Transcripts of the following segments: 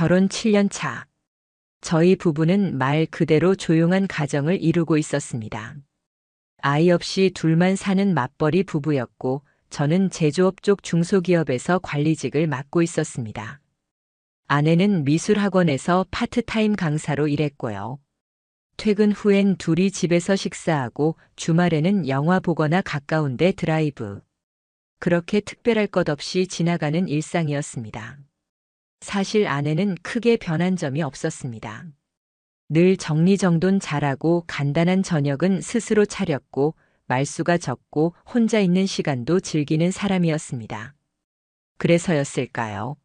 결혼 7년 차. 저희 부부는 말 그대로 조용한 가정을 이루고 있었습니다. 아이 없이 둘만 사는 맞벌이 부부였고, 저는 제조업 쪽 중소기업에서 관리직을 맡고 있었습니다. 아내는 미술학원에서 파트타임 강사로 일했고요. 퇴근 후엔 둘이 집에서 식사하고 주말에는 영화 보거나 가까운데 드라이브. 그렇게 특별할 것 없이 지나가는 일상이었습니다. 사실 아내는 크게 변한 점이 없었습니다. 늘 정리정돈 잘하고 간단한 저녁은 스스로 차렸고 말수가 적고 혼자 있는 시간도 즐기는 사람이었습니다. 그래서였을까요?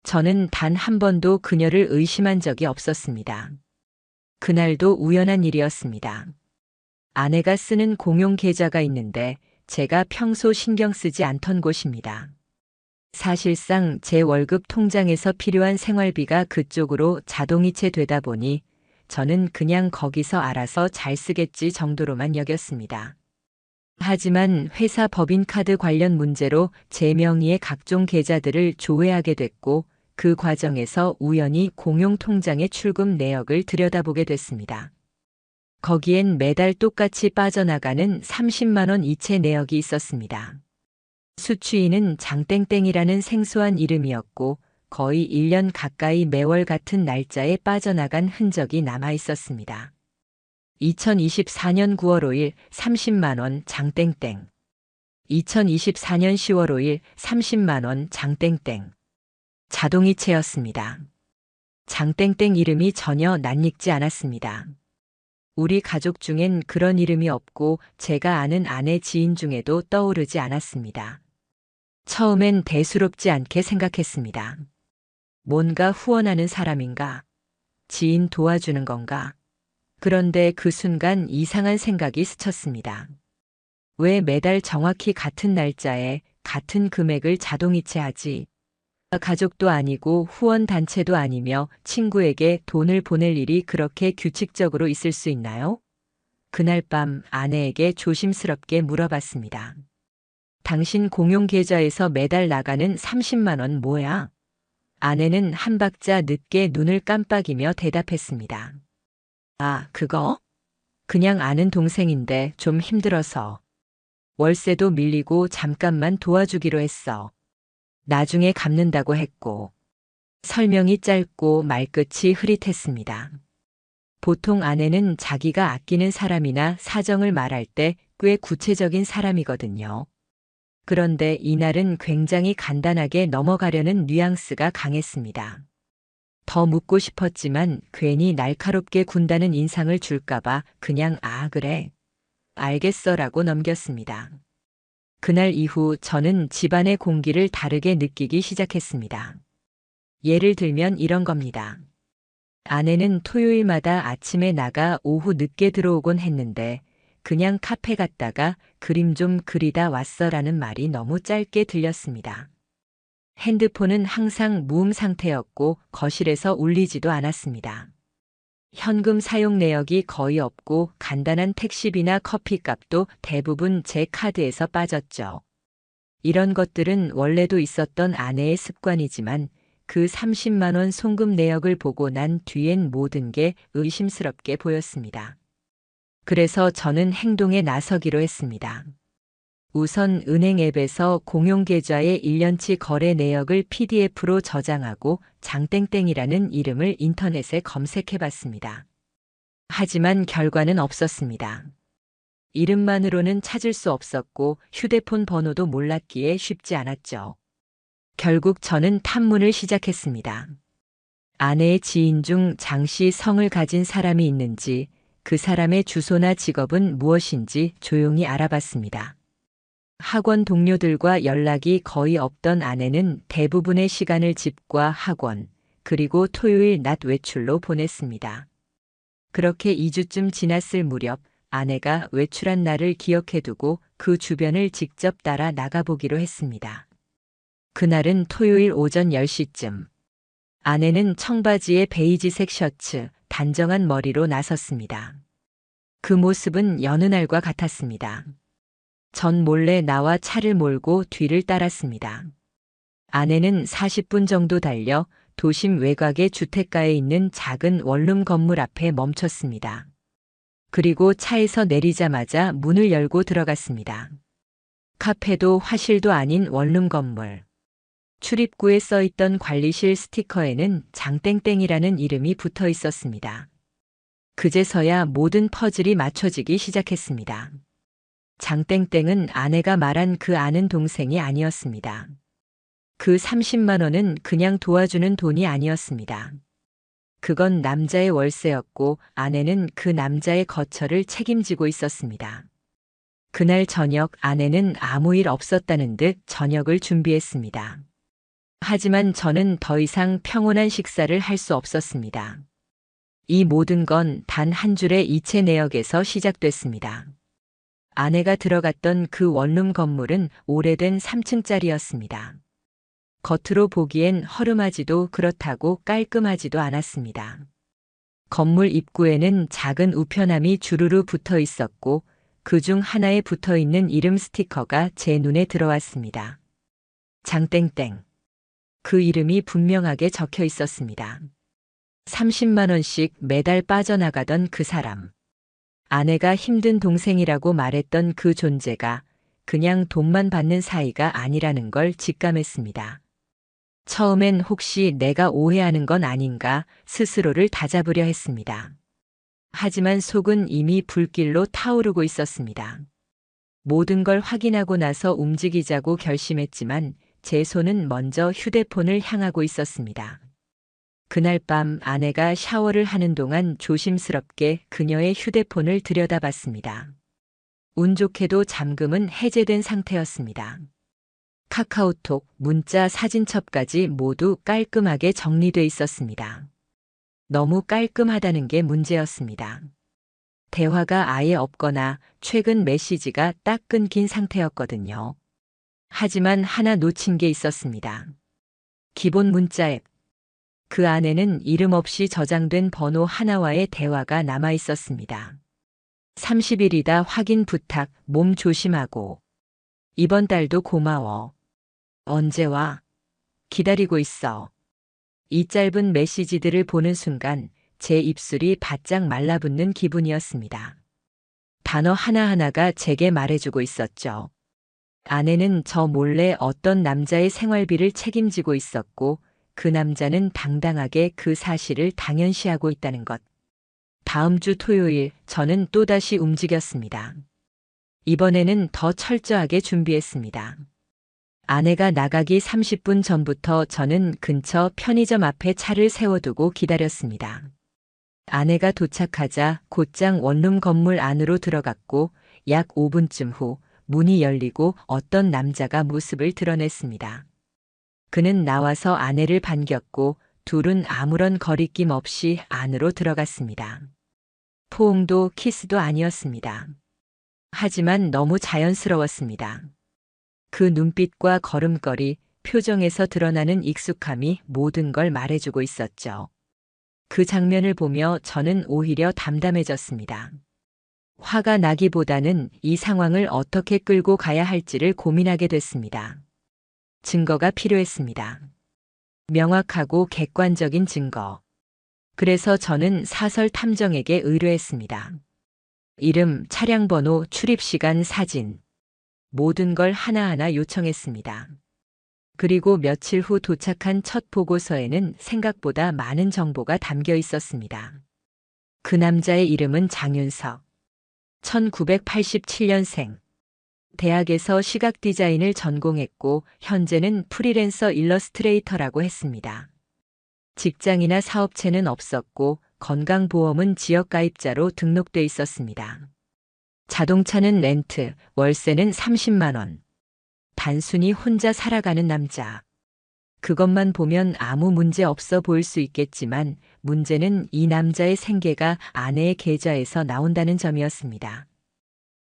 저는 단 한 번도 그녀를 의심한 적이 없었습니다. 그날도 우연한 일이었습니다. 아내가 쓰는 공용 계좌가 있는데 제가 평소 신경 쓰지 않던 곳입니다. 사실상 제 월급 통장에서 필요한 생활비가 그쪽으로 자동이체 되다 보니 저는 그냥 거기서 알아서 잘 쓰겠지 정도로만 여겼습니다. 하지만 회사 법인카드 관련 문제로 제 명의의 각종 계좌들을 조회하게 됐고 그 과정에서 우연히 공용 통장의 출금 내역을 들여다보게 됐습니다. 거기엔 매달 똑같이 빠져나가는 30만 원 이체 내역이 있었습니다. 수취인은 장땡땡이라는 생소한 이름이었고 거의 1년 가까이 매월 같은 날짜에 빠져나간 흔적이 남아 있었습니다. 2024년 9월 5일 30만 원 장땡땡. 2024년 10월 5일 30만 원 장땡땡. 자동이체였습니다. 장땡땡 이름이 전혀 낯익지 않았습니다. 우리 가족 중엔 그런 이름이 없고 제가 아는 아내 지인 중에도 떠오르지 않았습니다. 처음엔 대수롭지 않게 생각했습니다. 뭔가 후원하는 사람인가? 지인 도와주는 건가? 그런데 그 순간 이상한 생각이 스쳤습니다. 왜 매달 정확히 같은 날짜에 같은 금액을 자동이체하지? 가족도 아니고 후원단체도 아니며 친구에게 돈을 보낼 일이 그렇게 규칙적으로 있을 수 있나요? 그날 밤 아내에게 조심스럽게 물어봤습니다. 당신 공용계좌에서 매달 나가는 30만 원 뭐야? 아내는 한 박자 늦게 눈을 깜빡이며 대답했습니다. 아, 그거? 그냥 아는 동생인데 좀 힘들어서. 월세도 밀리고 잠깐만 도와주기로 했어. 나중에 갚는다고 했고. 설명이 짧고 말끝이 흐릿했습니다. 보통 아내는 자기가 아끼는 사람이나 사정을 말할 때 꽤 구체적인 사람이거든요. 그런데 이날은 굉장히 간단하게 넘어가려는 뉘앙스가 강했습니다. 더 묻고 싶었지만 괜히 날카롭게 군다는 인상을 줄까봐 그냥 아 그래. 알겠어라고 넘겼습니다. 그날 이후 저는 집안의 공기를 다르게 느끼기 시작했습니다. 예를 들면 이런 겁니다. 아내는 토요일마다 아침에 나가 오후 늦게 들어오곤 했는데 그냥 카페 갔다가 그림 좀 그리다 왔어라는 말이 너무 짧게 들렸습니다. 핸드폰은 항상 무음 상태였고 거실에서 울리지도 않았습니다. 현금 사용 내역이 거의 없고 간단한 택시비나 커피값도 대부분 제 카드에서 빠졌죠. 이런 것들은 원래도 있었던 아내의 습관이지만 그 30만 원 송금 내역을 보고 난 뒤엔 모든 게 의심스럽게 보였습니다. 그래서 저는 행동에 나서기로 했습니다. 우선 은행 앱에서 공용계좌의 1년치 거래 내역을 PDF로 저장하고 장땡땡이라는 이름을 인터넷에 검색해봤습니다. 하지만 결과는 없었습니다. 이름만으로는 찾을 수 없었고 휴대폰 번호도 몰랐기에 쉽지 않았죠. 결국 저는 탐문을 시작했습니다. 아내의 지인 중 장씨 성을 가진 사람이 있는지, 그 사람의 주소나 직업은 무엇인지 조용히 알아봤습니다. 학원 동료들과 연락이 거의 없던 아내는 대부분의 시간을 집과 학원, 그리고 토요일 낮 외출로 보냈습니다. 그렇게 2주쯤 지났을 무렵 아내가 외출한 날을 기억해두고 그 주변을 직접 따라 나가보기로 했습니다. 그날은 토요일 오전 10시쯤. 아내는 청바지에 베이지색 셔츠, 단정한 머리로 나섰습니다. 그 모습은 여느 날과 같았습니다. 전 몰래 나와 차를 몰고 뒤를 따랐습니다. 아내는 40분 정도 달려 도심 외곽의 주택가에 있는 작은 원룸 건물 앞에 멈췄습니다. 그리고 차에서 내리자마자 문을 열고 들어갔습니다. 카페도 화실도 아닌 원룸 건물. 출입구에 써있던 관리실 스티커에는 장땡땡이라는 이름이 붙어 있었습니다. 그제서야 모든 퍼즐이 맞춰지기 시작했습니다. 장땡땡은 아내가 말한 그 아는 동생이 아니었습니다. 그 30만 원은 그냥 도와주는 돈이 아니었습니다. 그건 남자의 월세였고 아내는 그 남자의 거처를 책임지고 있었습니다. 그날 저녁 아내는 아무 일 없었다는 듯 저녁을 준비했습니다. 하지만 저는 더 이상 평온한 식사를 할 수 없었습니다. 이 모든 건 단 한 줄의 이체 내역에서 시작됐습니다. 아내가 들어갔던 그 원룸 건물은 오래된 3층짜리였습니다. 겉으로 보기엔 허름하지도 그렇다고 깔끔하지도 않았습니다. 건물 입구에는 작은 우편함이 주르르 붙어 있었고 그 중 하나에 붙어 있는 이름 스티커가 제 눈에 들어왔습니다. 장땡땡. 그 이름이 분명하게 적혀 있었습니다. 30만 원씩 매달 빠져나가던 그 사람. 아내가 힘든 동생이라고 말했던 그 존재가 그냥 돈만 받는 사이가 아니라는 걸 직감했습니다. 처음엔 혹시 내가 오해하는 건 아닌가 스스로를 다잡으려 했습니다. 하지만 속은 이미 불길로 타오르고 있었습니다. 모든 걸 확인하고 나서 움직이자고 결심했지만 제 손은 먼저 휴대폰을 향하고 있었습니다. 그날 밤 아내가 샤워를 하는 동안 조심스럽게 그녀의 휴대폰을 들여다봤습니다. 운 좋게도 잠금은 해제된 상태였습니다. 카카오톡, 문자, 사진첩까지 모두 깔끔하게 정리돼 있었습니다. 너무 깔끔하다는 게 문제였습니다. 대화가 아예 없거나 최근 메시지가 딱 끊긴 상태였거든요. 하지만 하나 놓친 게 있었습니다. 기본 문자 앱. 그 안에는 이름 없이 저장된 번호 하나와의 대화가 남아 있었습니다. 30일이다 확인 부탁, 몸 조심하고. 이번 달도 고마워. 언제 와? 기다리고 있어. 이 짧은 메시지들을 보는 순간 제 입술이 바짝 말라붙는 기분이었습니다. 단어 하나하나가 제게 말해주고 있었죠. 아내는 저 몰래 어떤 남자의 생활비를 책임지고 있었고 그 남자는 당당하게 그 사실을 당연시하고 있다는 것. 다음 주 토요일 저는 또다시 움직였습니다. 이번에는 더 철저하게 준비했습니다. 아내가 나가기 30분 전부터 저는 근처 편의점 앞에 차를 세워두고 기다렸습니다. 아내가 도착하자 곧장 원룸 건물 안으로 들어갔고 약 5분쯤 후 문이 열리고 어떤 남자가 모습을 드러냈습니다. 그는 나와서 아내를 반겼고 둘은 아무런 거리낌 없이 안으로 들어갔습니다. 포옹도 키스도 아니었습니다. 하지만 너무 자연스러웠습니다. 그 눈빛과 걸음걸이, 표정에서 드러나는 익숙함이 모든 걸 말해주고 있었죠. 그 장면을 보며 저는 오히려 담담해졌습니다. 화가 나기보다는 이 상황을 어떻게 끌고 가야 할지를 고민하게 됐습니다. 증거가 필요했습니다. 명확하고 객관적인 증거. 그래서 저는 사설 탐정에게 의뢰했습니다. 이름, 차량 번호, 출입 시간, 사진. 모든 걸 하나하나 요청했습니다. 그리고 며칠 후 도착한 첫 보고서에는 생각보다 많은 정보가 담겨 있었습니다. 그 남자의 이름은 장윤석. 1987년생. 대학에서 시각 디자인을 전공했고 현재는 프리랜서 일러스트레이터라고 했습니다. 직장이나 사업체는 없었고 건강보험은 지역가입자로 등록돼 있었습니다. 자동차는 렌트, 월세는 30만 원. 단순히 혼자 살아가는 남자. 그것만 보면 아무 문제 없어 보일 수 있겠지만 문제는 이 남자의 생계가 아내의 계좌에서 나온다는 점이었습니다.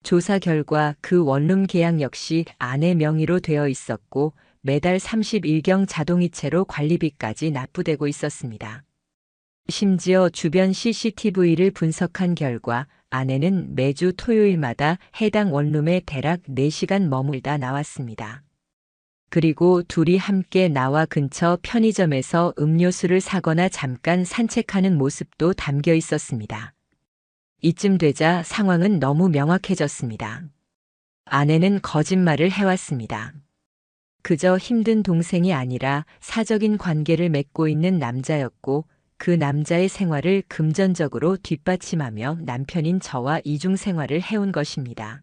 조사 결과 그 원룸 계약 역시 아내 명의로 되어 있었고 매달 30일경 자동이체로 관리비까지 납부되고 있었습니다. 심지어 주변 CCTV를 분석한 결과 아내는 매주 토요일마다 해당 원룸에 대략 4시간 머물다 나왔습니다. 그리고 둘이 함께 나와 근처 편의점에서 음료수를 사거나 잠깐 산책하는 모습도 담겨 있었습니다. 이쯤 되자 상황은 너무 명확해졌습니다. 아내는 거짓말을 해왔습니다. 그저 힘든 동생이 아니라 사적인 관계를 맺고 있는 남자였고 그 남자의 생활을 금전적으로 뒷받침하며 남편인 저와 이중 생활을 해온 것입니다.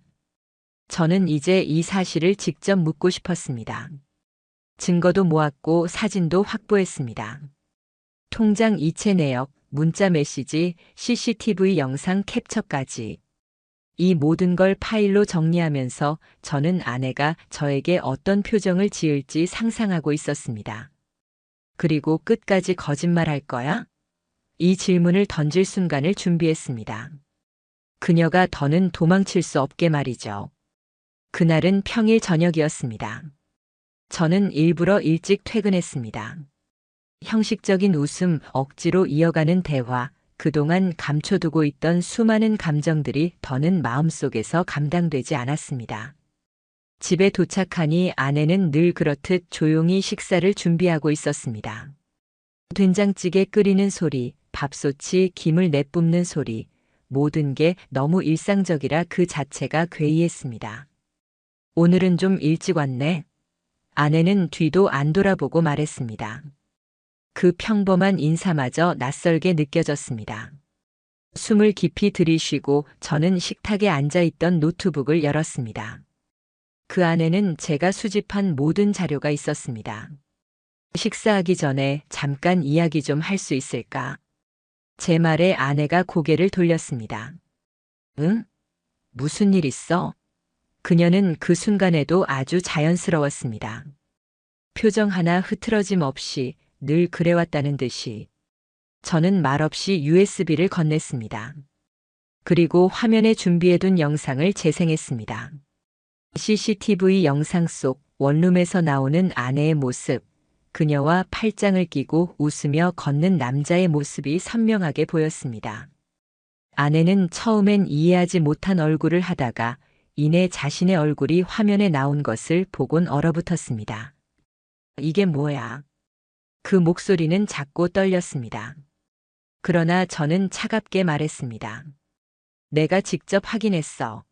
저는 이제 이 사실을 직접 묻고 싶었습니다. 증거도 모았고 사진도 확보했습니다. 통장 이체 내역, 문자 메시지, CCTV 영상 캡처까지. 이 모든 걸 파일로 정리하면서 저는 아내가 저에게 어떤 표정을 지을지 상상하고 있었습니다. 그리고 끝까지 거짓말할 거야? 이 질문을 던질 순간을 준비했습니다. 그녀가 더는 도망칠 수 없게 말이죠. 그날은 평일 저녁이었습니다. 저는 일부러 일찍 퇴근했습니다. 형식적인 웃음, 억지로 이어가는 대화, 그동안 감춰두고 있던 수많은 감정들이 더는 마음속에서 감당되지 않았습니다. 집에 도착하니 아내는 늘 그렇듯 조용히 식사를 준비하고 있었습니다. 된장찌개 끓이는 소리, 밥솥이 김을 내뿜는 소리, 모든 게 너무 일상적이라 그 자체가 괴이했습니다. 오늘은 좀 일찍 왔네. 아내는 뒤도 안 돌아보고 말했습니다. 그 평범한 인사마저 낯설게 느껴졌습니다. 숨을 깊이 들이쉬고 저는 식탁에 앉아있던 노트북을 열었습니다. 그 안에는 제가 수집한 모든 자료가 있었습니다. 식사하기 전에 잠깐 이야기 좀 할 수 있을까? 제 말에 아내가 고개를 돌렸습니다. 응? 무슨 일 있어? 그녀는 그 순간에도 아주 자연스러웠습니다. 표정 하나 흐트러짐 없이 늘 그래왔다는 듯이. 저는 말없이 USB를 건넸습니다. 그리고 화면에 준비해둔 영상을 재생했습니다. CCTV 영상 속 원룸에서 나오는 아내의 모습, 그녀와 팔짱을 끼고 웃으며 걷는 남자의 모습이 선명하게 보였습니다. 아내는 처음엔 이해하지 못한 얼굴을 하다가 이내 자신의 얼굴이 화면에 나온 것을 보곤 얼어붙었습니다. 이게 뭐야? 그 목소리는 작고 떨렸습니다. 그러나 저는 차갑게 말했습니다. 내가 직접 확인했어.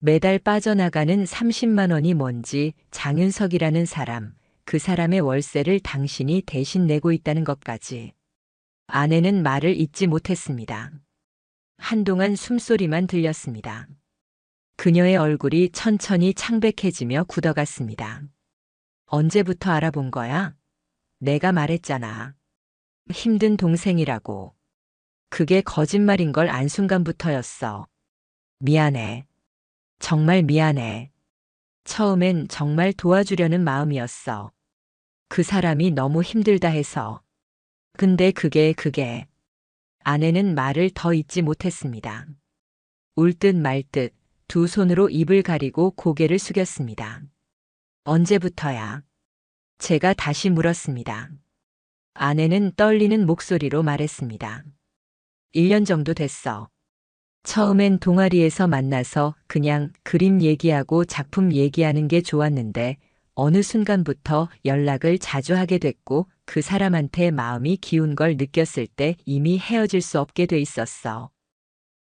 매달 빠져나가는 30만 원이 뭔지 장윤석이라는 사람, 그 사람의 월세를 당신이 대신 내고 있다는 것까지. 아내는 말을 잇지 못했습니다. 한동안 숨소리만 들렸습니다. 그녀의 얼굴이 천천히 창백해지며 굳어갔습니다. 언제부터 알아본 거야? 내가 말했잖아. 힘든 동생이라고. 그게 거짓말인 걸 안 순간부터였어. 미안해. 정말 미안해. 처음엔 정말 도와주려는 마음이었어. 그 사람이 너무 힘들다 해서. 근데 그게. 아내는 말을 더 잇지 못했습니다. 울 듯 말 듯 두 손으로 입을 가리고 고개를 숙였습니다. 언제부터야? 제가 다시 물었습니다. 아내는 떨리는 목소리로 말했습니다. 1년 정도 됐어. 처음엔 동아리에서 만나서 그냥 그림 얘기하고 작품 얘기하는 게 좋았는데 어느 순간부터 연락을 자주 하게 됐고 그 사람한테 마음이 기운 걸 느꼈을 때 이미 헤어질 수 없게 돼 있었어.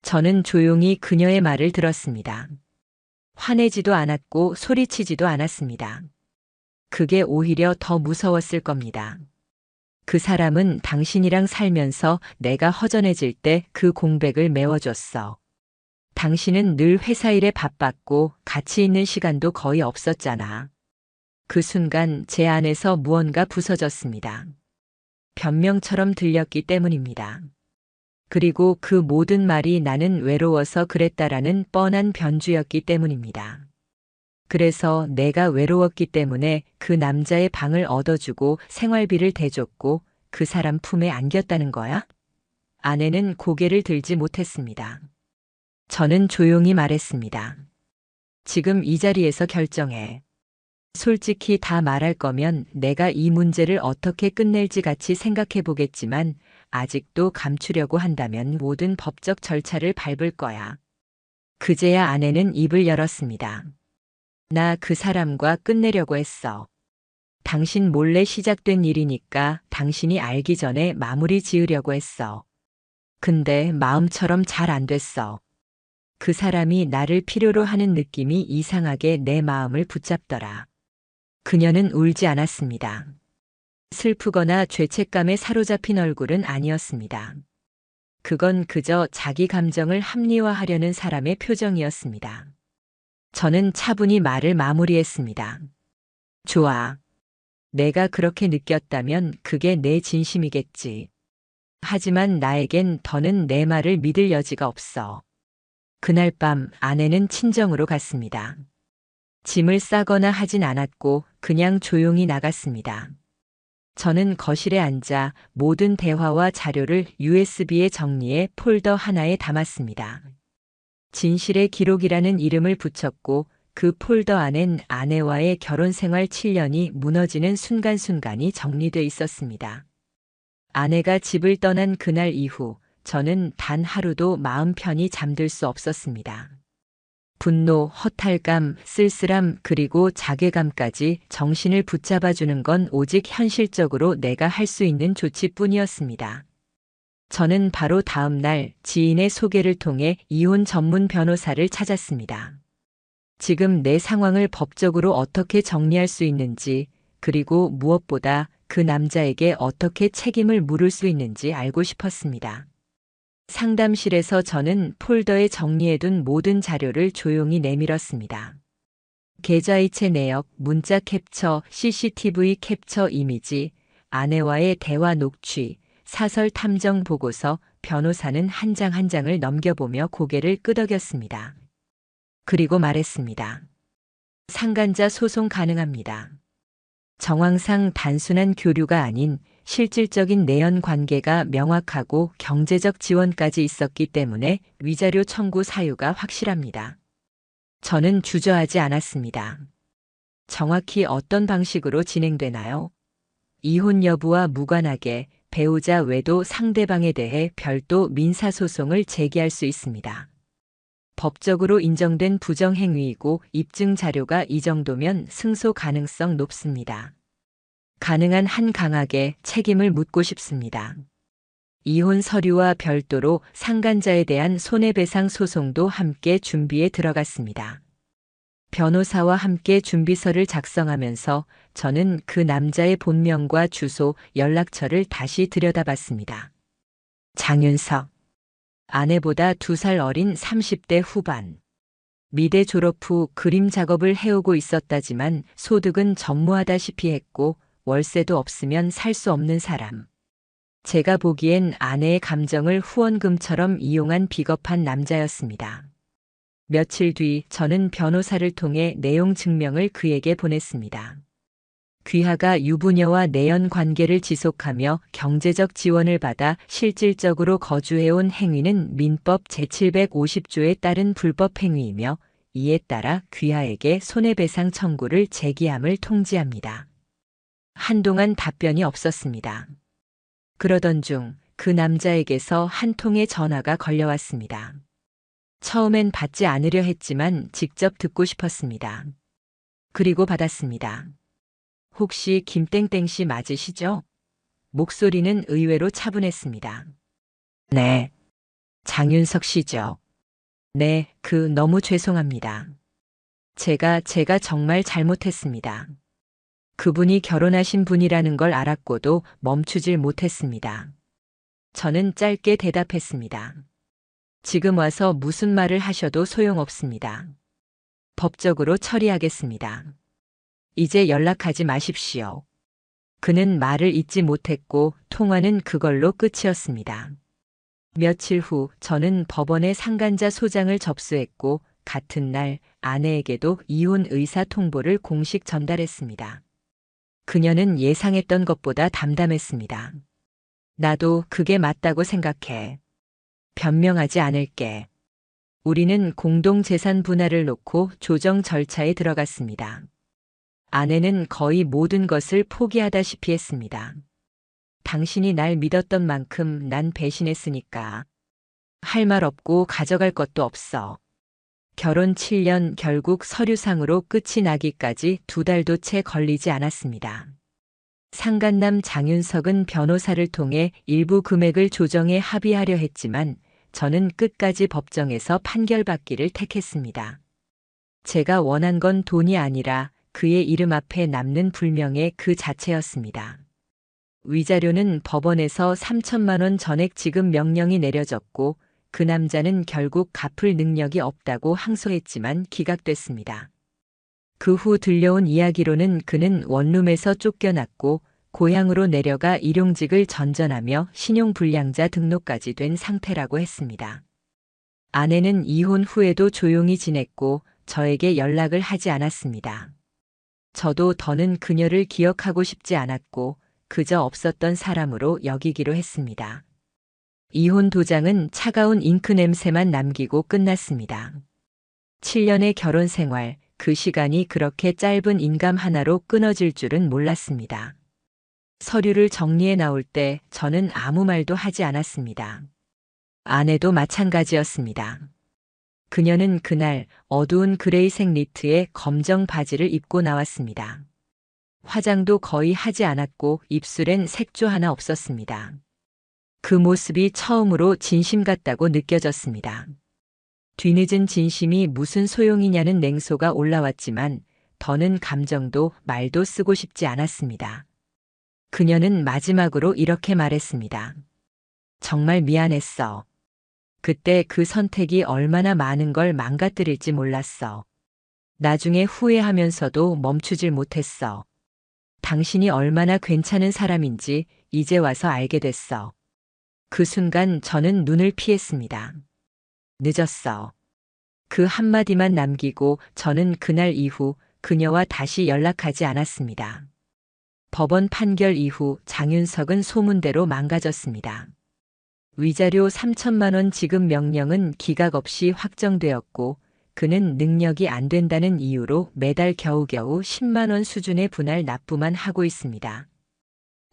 저는 조용히 그녀의 말을 들었습니다. 화내지도 않았고 소리치지도 않았습니다. 그게 오히려 더 무서웠을 겁니다. 그 사람은 당신이랑 살면서 내가 허전해질 때 그 공백을 메워줬어. 당신은 늘 회사 일에 바빴고 같이 있는 시간도 거의 없었잖아. 그 순간 제 안에서 무언가 부서졌습니다. 변명처럼 들렸기 때문입니다. 그리고 그 모든 말이 나는 외로워서 그랬다라는 뻔한 변주였기 때문입니다. 그래서 내가 외로웠기 때문에 그 남자의 방을 얻어주고 생활비를 대줬고 그 사람 품에 안겼다는 거야? 아내는 고개를 들지 못했습니다. 저는 조용히 말했습니다. 지금 이 자리에서 결정해. 솔직히 다 말할 거면 내가 이 문제를 어떻게 끝낼지 같이 생각해 보겠지만 아직도 감추려고 한다면 모든 법적 절차를 밟을 거야. 그제야 아내는 입을 열었습니다. 나 그 사람과 끝내려고 했어. 당신 몰래 시작된 일이니까 당신이 알기 전에 마무리 지으려고 했어. 근데 마음처럼 잘 안 됐어. 그 사람이 나를 필요로 하는 느낌이 이상하게 내 마음을 붙잡더라. 그녀는 울지 않았습니다. 슬프거나 죄책감에 사로잡힌 얼굴은 아니었습니다. 그건 그저 자기 감정을 합리화하려는 사람의 표정이었습니다. 저는 차분히 말을 마무리했습니다. 좋아. 내가 그렇게 느꼈다면 그게 내 진심이겠지. 하지만 나에겐 더는 내 말을 믿을 여지가 없어. 그날 밤 아내는 친정으로 갔습니다. 짐을 싸거나 하진 않았고 그냥 조용히 나갔습니다. 저는 거실에 앉아 모든 대화와 자료를 USB에 정리해 폴더 하나에 담았습니다. 진실의 기록이라는 이름을 붙였고 그 폴더 안엔 아내와의 결혼 생활 7년이 무너지는 순간순간이 정리돼 있었습니다. 아내가 집을 떠난 그날 이후 저는 단 하루도 마음 편히 잠들 수 없었습니다. 분노, 허탈감, 쓸쓸함 그리고 자괴감까지 정신을 붙잡아주는 건 오직 현실적으로 내가 할 수 있는 조치뿐이었습니다. 저는 바로 다음 날 지인의 소개를 통해 이혼 전문 변호사를 찾았습니다. 지금 내 상황을 법적으로 어떻게 정리할 수 있는지, 그리고 무엇보다 그 남자에게 어떻게 책임을 물을 수 있는지 알고 싶었습니다. 상담실에서 저는 폴더에 정리해둔 모든 자료를 조용히 내밀었습니다. 계좌이체 내역, 문자 캡처, CCTV 캡처 이미지, 아내와의 대화 녹취, 사설 탐정 보고서, 변호사는 한 장 한 장을 넘겨보며 고개를 끄덕였습니다. 그리고 말했습니다. 상간자 소송 가능합니다. 정황상 단순한 교류가 아닌 실질적인 내연 관계가 명확하고 경제적 지원까지 있었기 때문에 위자료 청구 사유가 확실합니다. 저는 주저하지 않았습니다. 정확히 어떤 방식으로 진행되나요? 이혼 여부와 무관하게 배우자 외도 상대방에 대해 별도 민사소송을 제기할 수 있습니다. 법적으로 인정된 부정행위이고 입증 자료가 이 정도면 승소 가능성 높습니다. 가능한 한 강하게 책임을 묻고 싶습니다. 이혼 서류와 별도로 상간자에 대한 손해배상 소송도 함께 준비에 들어갔습니다. 변호사와 함께 준비서를 작성하면서 저는 그 남자의 본명과 주소, 연락처를 다시 들여다봤습니다. 장윤석. 아내보다 2살 어린 30대 후반. 미대 졸업 후 그림 작업을 해오고 있었다지만 소득은 전무하다시피 했고 월세도 없으면 살 수 없는 사람. 제가 보기엔 아내의 감정을 후원금처럼 이용한 비겁한 남자였습니다. 며칠 뒤 저는 변호사를 통해 내용 증명을 그에게 보냈습니다. 귀하가 유부녀와 내연 관계를 지속하며 경제적 지원을 받아 실질적으로 거주해온 행위는 민법 제750조에 따른 불법 행위이며 이에 따라 귀하에게 손해배상 청구를 제기함을 통지합니다. 한동안 답변이 없었습니다. 그러던 중 그 남자에게서 한 통의 전화가 걸려왔습니다. 처음엔 받지 않으려 했지만 직접 듣고 싶었습니다. 그리고 받았습니다. 혹시 김땡땡 씨 맞으시죠? 목소리는 의외로 차분했습니다. 네. 장윤석 씨죠. 네, 너무 죄송합니다. 제가 정말 잘못했습니다. 그분이 결혼하신 분이라는 걸 알았고도 멈추질 못했습니다. 저는 짧게 대답했습니다. 지금 와서 무슨 말을 하셔도 소용없습니다. 법적으로 처리하겠습니다. 이제 연락하지 마십시오. 그는 말을 잇지 못했고 통화는 그걸로 끝이었습니다. 며칠 후 저는 법원에 상간자 소장을 접수했고 같은 날 아내에게도 이혼 의사 통보를 공식 전달했습니다. 그녀는 예상했던 것보다 담담했습니다. 나도 그게 맞다고 생각해. 변명하지 않을게. 우리는 공동재산 분할을 놓고 조정 절차에 들어갔습니다. 아내는 거의 모든 것을 포기하다시피 했습니다. 당신이 날 믿었던 만큼 난 배신했으니까. 할 말 없고 가져갈 것도 없어. 결혼 7년 결국 서류상으로 끝이 나기까지 2달도 채 걸리지 않았습니다. 상간남 장윤석은 변호사를 통해 일부 금액을 조정해 합의하려 했지만 저는 끝까지 법정에서 판결받기를 택했습니다. 제가 원한 건 돈이 아니라 그의 이름 앞에 남는 불명예 그 자체였습니다. 위자료는 법원에서 3천만 원 전액 지급 명령이 내려졌고 그 남자는 결국 갚을 능력이 없다고 항소했지만 기각됐습니다. 그 후 들려온 이야기로는 그는 원룸에서 쫓겨났고 고향으로 내려가 일용직을 전전하며 신용불량자 등록까지 된 상태라고 했습니다. 아내는 이혼 후에도 조용히 지냈고 저에게 연락을 하지 않았습니다. 저도 더는 그녀를 기억하고 싶지 않았고 그저 없었던 사람으로 여기기로 했습니다. 이혼 도장은 차가운 잉크 냄새만 남기고 끝났습니다. 7년의 결혼 생활, 그 시간이 그렇게 짧은 인감 하나로 끊어질 줄은 몰랐습니다. 서류를 정리해 나올 때 저는 아무 말도 하지 않았습니다. 아내도 마찬가지였습니다. 그녀는 그날 어두운 그레이색 니트에 검정 바지를 입고 나왔습니다. 화장도 거의 하지 않았고 입술엔 색조 하나 없었습니다. 그 모습이 처음으로 진심 같다고 느껴졌습니다. 뒤늦은 진심이 무슨 소용이냐는 냉소가 올라왔지만 더는 감정도 말도 쓰고 싶지 않았습니다. 그녀는 마지막으로 이렇게 말했습니다. 정말 미안했어. 그때 그 선택이 얼마나 많은 걸 망가뜨릴지 몰랐어. 나중에 후회하면서도 멈추질 못했어. 당신이 얼마나 괜찮은 사람인지 이제 와서 알게 됐어. 그 순간 저는 눈을 피했습니다. 늦었어. 그 한마디만 남기고 저는 그날 이후 그녀와 다시 연락하지 않았습니다. 법원 판결 이후 장윤석은 소문대로 망가졌습니다. 위자료 3천만 원 지급 명령은 기각 없이 확정되었고 그는 능력이 안 된다는 이유로 매달 겨우겨우 10만 원 수준의 분할 납부만 하고 있습니다.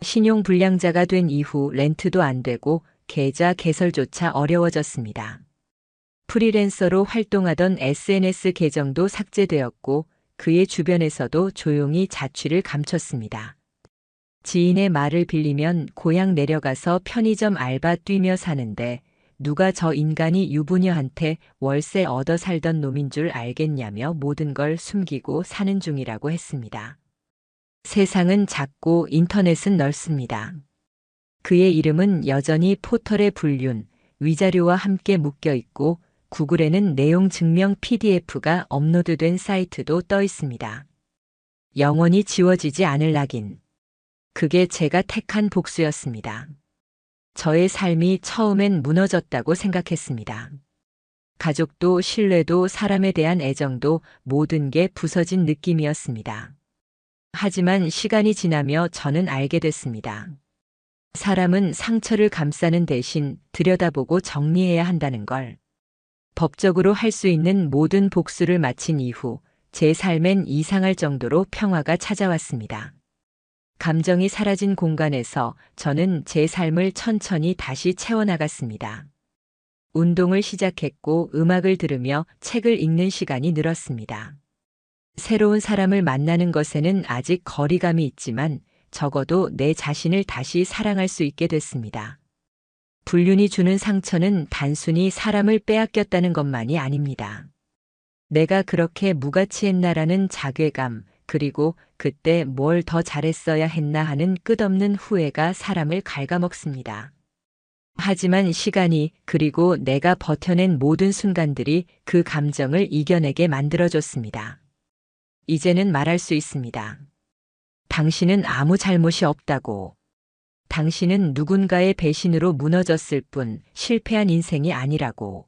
신용불량자가 된 이후 렌트도 안 되고 계좌 개설조차 어려워졌습니다. 프리랜서로 활동하던 SNS 계정도 삭제되었고 그의 주변에서도 조용히 자취를 감췄습니다. 지인의 말을 빌리면 고향 내려가서 편의점 알바 뛰며 사는데 누가 저 인간이 유부녀한테 월세 얻어 살던 놈인 줄 알겠냐며 모든 걸 숨기고 사는 중이라고 했습니다. 세상은 작고 인터넷은 넓습니다. 그의 이름은 여전히 포털에 불륜, 위자료와 함께 묶여 있고 구글에는 내용 증명 PDF가 업로드된 사이트도 떠 있습니다. 영원히 지워지지 않을 낙인. 그게 제가 택한 복수였습니다. 저의 삶이 처음엔 무너졌다고 생각했습니다. 가족도 신뢰도 사람에 대한 애정도 모든 게 부서진 느낌이었습니다. 하지만 시간이 지나며 저는 알게 됐습니다. 사람은 상처를 감싸는 대신 들여다보고 정리해야 한다는 걸. 법적으로 할 수 있는 모든 복수를 마친 이후 제 삶엔 이상할 정도로 평화가 찾아왔습니다. 감정이 사라진 공간에서 저는 제 삶을 천천히 다시 채워나갔습니다. 운동을 시작했고 음악을 들으며 책을 읽는 시간이 늘었습니다. 새로운 사람을 만나는 것에는 아직 거리감이 있지만 적어도 내 자신을 다시 사랑할 수 있게 됐습니다. 불륜이 주는 상처는 단순히 사람을 빼앗겼다는 것만이 아닙니다. 내가 그렇게 무가치했나라는 자괴감, 그리고 그때 뭘 더 잘했어야 했나 하는 끝없는 후회가 사람을 갉아먹습니다. 하지만 시간이 그리고 내가 버텨낸 모든 순간들이 그 감정을 이겨내게 만들어줬습니다. 이제는 말할 수 있습니다. 당신은 아무 잘못이 없다고. 당신은 누군가의 배신으로 무너졌을 뿐 실패한 인생이 아니라고.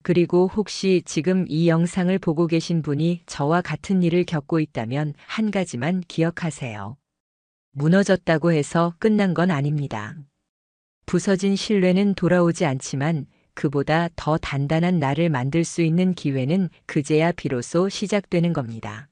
그리고 혹시 지금 이 영상을 보고 계신 분이 저와 같은 일을 겪고 있다면 한 가지만 기억하세요. 무너졌다고 해서 끝난 건 아닙니다. 부서진 신뢰는 돌아오지 않지만 그보다 더 단단한 나를 만들 수 있는 기회는 그제야 비로소 시작되는 겁니다.